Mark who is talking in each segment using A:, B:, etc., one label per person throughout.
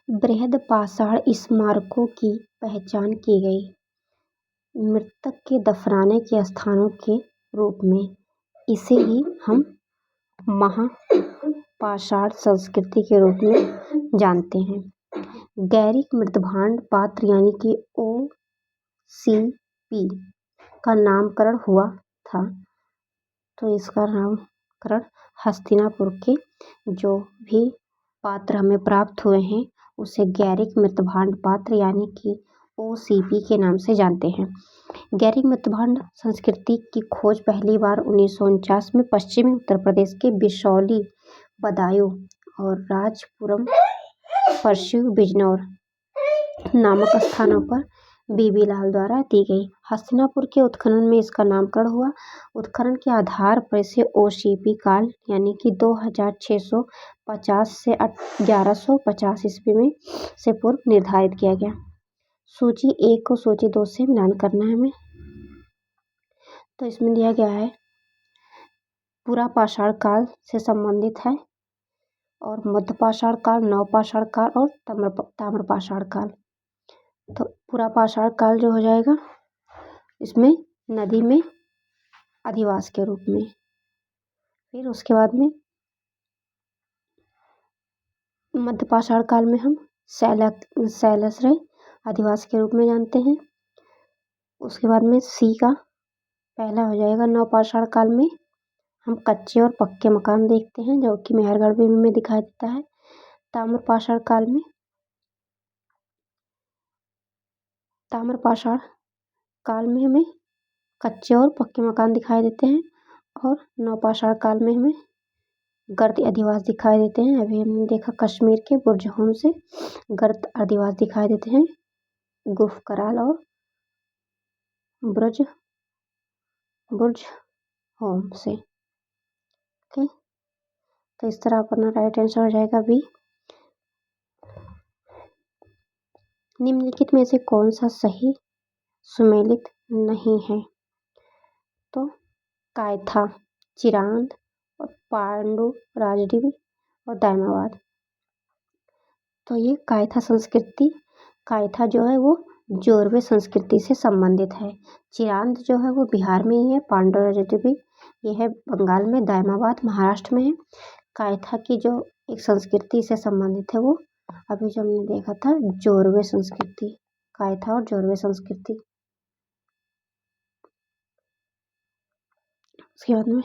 A: बृहद पाषाण स्मारकों की पहचान की गई। मृतक के दफनाने के स्थानों के रूप में इसे ही हम महापाषाण संस्कृति के रूप में जानते हैं। गैरिक मृतभांड पात्र यानी कि OCP का नामकरण हुआ था। तो इसका नामकरण हस्तिनापुर के जो भी पात्र हमें प्राप्त हुए हैं उसे गैरिक मृतभांड पात्र यानी कि OCP के नाम से जानते हैं। गैरिक मृतभांड संस्कृति की खोज पहली बार 1949 में पश्चिमी उत्तर प्रदेश के बिशौली, बदायूं और राजपुरम, परसू, बिजनौर नामक स्थानों पर बीबी लाल द्वारा दी गई। हस्तिनापुर के उत्खनन में इसका नामकरण हुआ। उत्खनन के आधार पर इसे OCP काल यानी कि 2650 से 1150 ईस्वी में से पूर्व निर्धारित किया गया। सूची 1 को सूची 2 से मिलान करना है हमें। तो इसमें दिया गया है पुरापाषाण काल से संबंधित है और मध्यपाषाण काल, नवपाषाण काल और ताम्रपाषाण काल। तो पुरापाषाण काल जो हो जाएगा इसमें नदी में अधिवास के रूप में। फिर उसके बाद में मध्यपाषाण काल में हम शैलाश्रय अधिवास के रूप में जानते हैं। उसके बाद में C का पहला हो जाएगा। नवपाषाण काल में हम कच्चे और पक्के मकान देखते हैं जो कि मेहरगढ़ में दिखाई देता है। ताम्रपाषाण काल में हमें कच्चे और पक्के मकान दिखाई देते हैं और नवपाषाण काल में हमें गर्त अधिवास दिखाई देते हैं। अभी हमने देखा कश्मीर के बुर्ज होम से गर्त अधिवास दिखाई देते हैं, गुफ कराल और बुर्ज होम से। ओके, तो इस तरह अपना राइट आंसर हो जाएगा बी। निम्नलिखित में से कौन सा सही सुमेलित नहीं है? तो कायथा, चिरांद और पांडु राजडीह और दायमाबाद। तो ये कायथा संस्कृति, कायथा जो है वो जोरवे संस्कृति से संबंधित है। चिरांद जो है वो बिहार में ही है। पांडु राजडीह ये है बंगाल में, दायमाबाद महाराष्ट्र में है। कायथा की जो एक संस्कृति से संबंधित है वो अभी जो हमने देखा था जोरवे संस्कृति, कायथा और जोरवे संस्कृति। उसके बाद में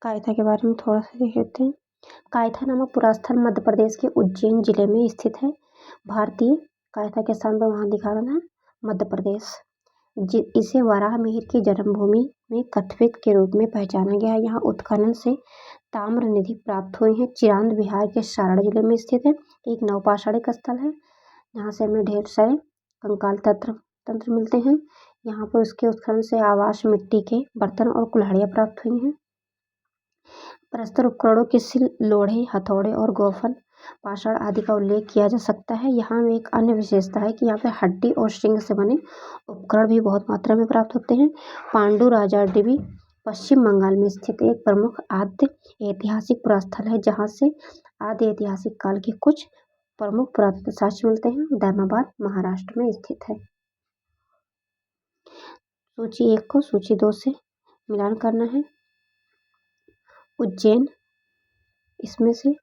A: कायथा के बारे में थोड़ा सा देख लेते हैं। कायथा नामक पुरा स्थल मध्य प्रदेश के उज्जैन जिले में स्थित है। भारतीय कायथा के स्थान पर वहाँ दिखा रहा है मध्य प्रदेश। इसे वराह मिहिर की जन्मभूमि में कथवित के रूप में पहचाना गया है। यहाँ उत्खनन से ताम्र निधि प्राप्त हुई है। चिरांद बिहार के सारण जिले में स्थित है। एक नवपाषाणिक स्थल है जहाँ से हमें ढेर सारे कंकाल तंत्र मिलते हैं। यहाँ पर उसके उत्खनन से आवास मिट्टी के बर्तन और कुल्हाड़ियाँ प्राप्त हुई हैं। प्रस्तर उपकरणों के सिल, लोढ़े, हथौड़े और गोफन पाषाण आदि का उल्लेख किया जा सकता है। यहाँ में एक अन्य विशेषता है कि यहाँ पे हड्डी और श्रृंग से बने उपकरण भी बहुत मात्रा में प्राप्त होते हैं। पांडु राजाडीह पश्चिम बंगाल में स्थित एक प्रमुख आद्य ऐतिहासिक पुरास्थल है जहाँ से आदि ऐतिहासिक काल के कुछ प्रमुख पुरातत्व साक्ष्य मिलते हैं। दायमाबाद महाराष्ट्र में स्थित है। सूची 1 को सूची 2 से मिलान करना है। उज्जैन, इसमें से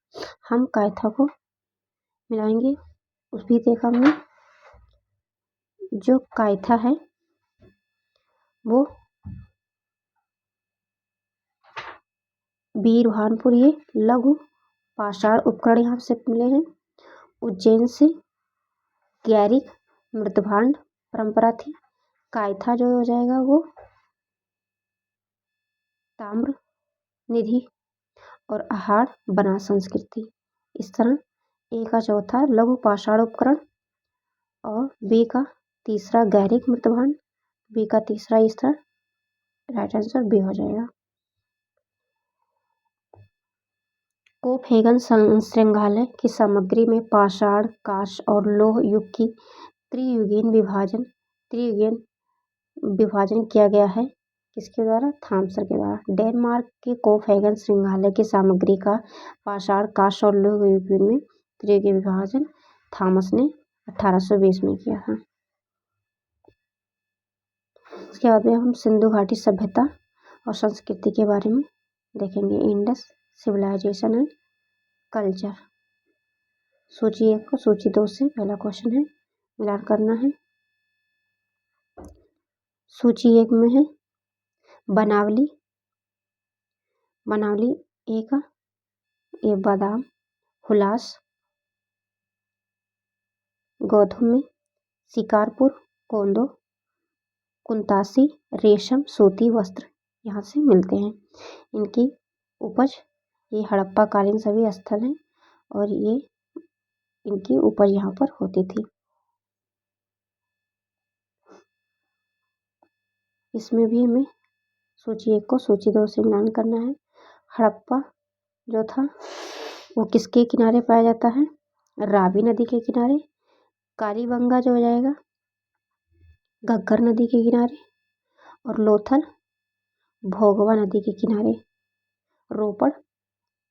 A: हम कायथा को मिलाएंगे। उस भी देखा हमने जो कायथा है वो वीरभानपुर, ये लघु पाषाण उपकरण यहाँ से मिले हैं। उज्जैन से गैरिक मृतभांड परंपरा थी। कायथा जो हो जाएगा वो ताम्र निधि और आहार बना संस्कृति। इस तरह ए का चौथा लघु पाषाण उपकरण और बी का तीसरा गैरिक मृतभांड, बी का तीसरा इस तरह राइट आंसर बी हो जाएगा। कोपहेगन संग्रहालय की सामग्री में पाषाण, कांस्य और लौह युग की त्रियुगीन विभाजन किया गया है किसके द्वारा? थॉम्सन के द्वारा। डेनमार्क के कोपेनहेगन संग्रहालय की सामग्री का पाषाण, कांस्य और लौह युग में त्रिज्यीय विभाजन थॉमस ने 1820 में किया था। इसके बाद में हम सिंधु घाटी सभ्यता और संस्कृति के बारे में देखेंगे। Indus civilisation and culture. सूची 1 को सूची 2 से पहला क्वेश्चन है, मिलान करना है। सूची 1 में है बनावली। बनावली ए का ये बादाम, हुलास, गौतमी, शिकारपुर, कोंदो, कुंतासी, रेशम, सूती वस्त्र यहाँ से मिलते हैं। इनकी उपज, ये हड़प्पा कालीन सभी स्थल हैं और ये इनकी उपज यहाँ पर होती थी। इसमें भी हमें सूची 1 को सूची 2 से मिलान करना है। हड़प्पा जो था वो किसके किनारे पाया जाता है? रावी नदी के किनारे। कालीबंगा जो हो जाएगा घग्गर नदी के किनारे, और लोथल भोगवा नदी के किनारे। रोपड़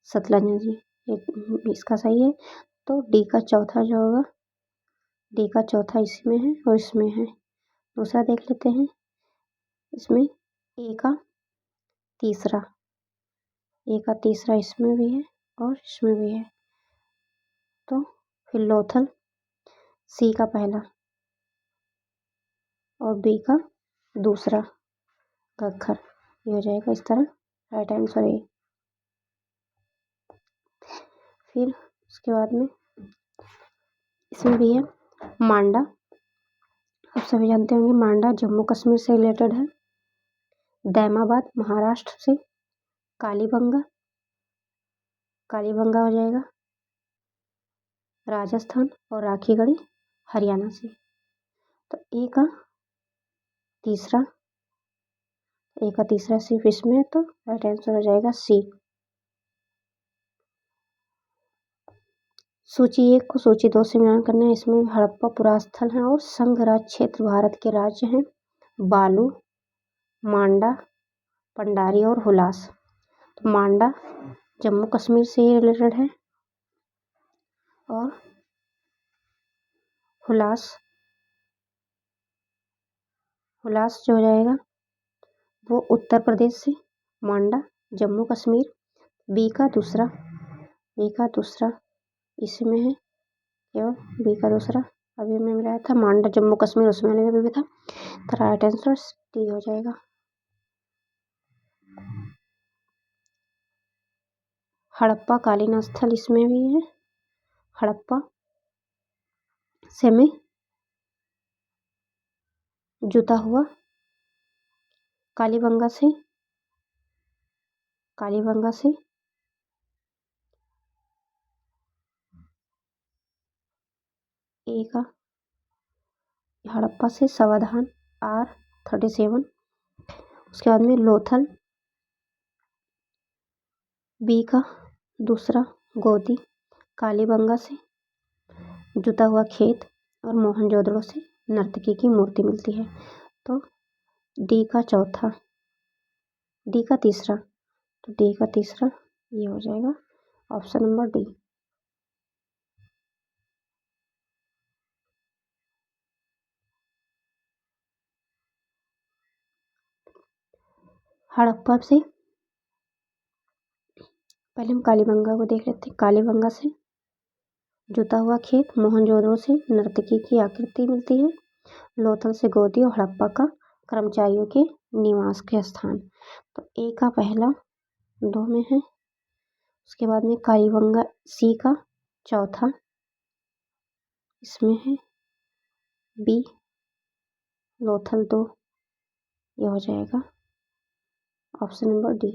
A: सतलज नदी, ये इसका सही है। तो डी का चौथा जो होगा, डी का चौथा इसमें है और इसमें है। दूसरा देख लेते हैं। इसमें ए का तीसरा, ए का तीसरा इसमें भी है और इसमें भी है। तो फिर लोथल सी का पहला और बी का दूसरा घग्गर, ये हो जाएगा इस तरह। Right answer A. फिर उसके बाद में इसमें भी है मांडा। आप सभी जानते होंगे मांडा जम्मू कश्मीर से रिलेटेड है। दैमाबाद महाराष्ट्र से। कालीबंगा, कालीबंगा हो जाएगा राजस्थान, और राखीगढ़ी हरियाणा से। तो ए का तीसरा, ए का तीसरा सिर्फ इसमें है, तो राइट आंसर हो जाएगा सी। सूची 1 को सूची 2 से मिलान करना है। इसमें हड़प्पा पुरास्थल है और संघ राज क्षेत्र भारत के राज्य हैं बालू, मांडा, पंडारी और हुलास। तो मांडा जम्मू कश्मीर से रिलेटेड है और हुलास, हुलास जो हो जाएगा वो उत्तर प्रदेश से। मांडा जम्मू कश्मीर। बी का दूसरा, बी का दूसरा इसमें है केवल बी का दूसरा। अभी मैं मिलाया था मांडा जम्मू कश्मीर, उसमें भी था। तो राइट आंसर डी हो जाएगा। हड़प्पा कालीन स्थल इसमें भी है। हड़प्पा से में जुता हुआ, कालीबंगा से, कालीबंगा से ए का, हड़प्पा से सावधान R37। उसके बाद में लोथल, बी का दूसरा गोदी, कालीबंगा से जुता हुआ खेत, और मोहनजोदड़ो से नर्तकी की मूर्ति मिलती है। तो डी का चौथा, डी का तीसरा, तो डी का तीसरा ये हो जाएगा ऑप्शन नंबर डी। हड़प्पा से पहले हम कालीबंगा को देख लेते हैं। कालीबंगा से जुता हुआ खेत, मोहनजोदड़ो से नर्तकी की आकृति मिलती है, लोथल से गोदी और हड़प्पा का कर्मचारियों के निवास के स्थान। तो ए का पहला 2 में है। उसके बाद में कालीबंगा सी का चौथा इसमें है। बी लोथल 2 ये हो जाएगा ऑप्शन नंबर डी।